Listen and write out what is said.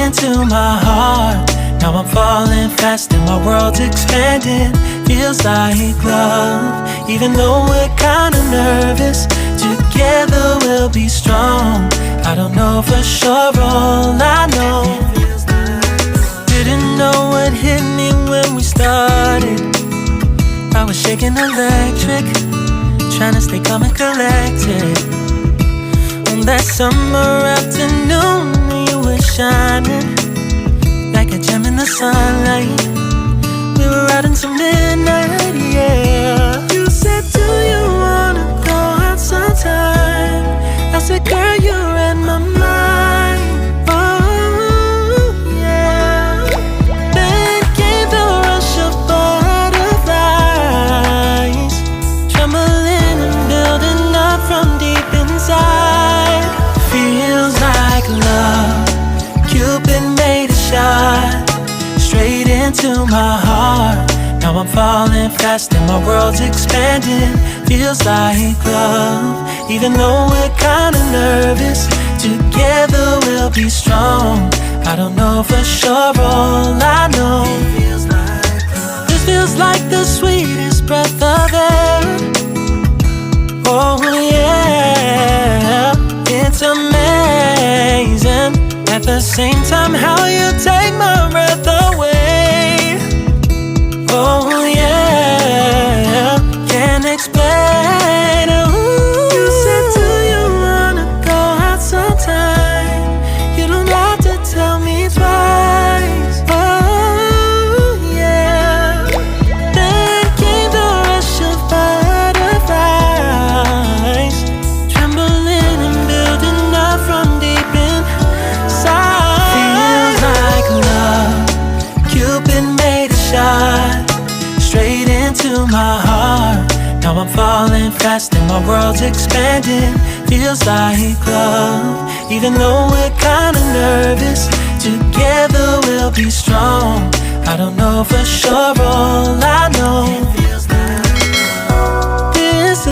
into my heart. Now I'm falling fast and my world's expanding. Feels like love, even though we're kinda nervous. Together we'll be strong. I don't know for sure, all I know. Didn't know what hit me when we started. I was shaking electric, trying to stay calm and collected. On that summer afternoon, you were shining like a gem in the sunlight. We were out until midnight, yeah. You said, do you wanna go out sometime? I said, girl, you read my mind. Oh, yeah. Then came the rush of butterflies, trembling and building up from deep inside. Feels like love. Cupid made a shot straight into my heart. Now I'm falling fast and my world's expanding. Feels like love, even though we're kinda nervous. Together we'll be strong. I don't know for sure, all I know. This feels like the sweetest breath of air. Oh yeah, it's amazing. At the same time, how you take my breath away. Oh yeah, can't explain. Ooh. You said, do you wanna go out sometime? You don't have to tell me twice. Oh yeah. Then came the rush of butterflies, trembling and building up from deep inside. Feels like love. Cupid made a shot straight into my heart. Now I'm falling fast and my world's expanding. Feels like love, even though we're kinda nervous. Together we'll be strong. I don't know for sure, all I know.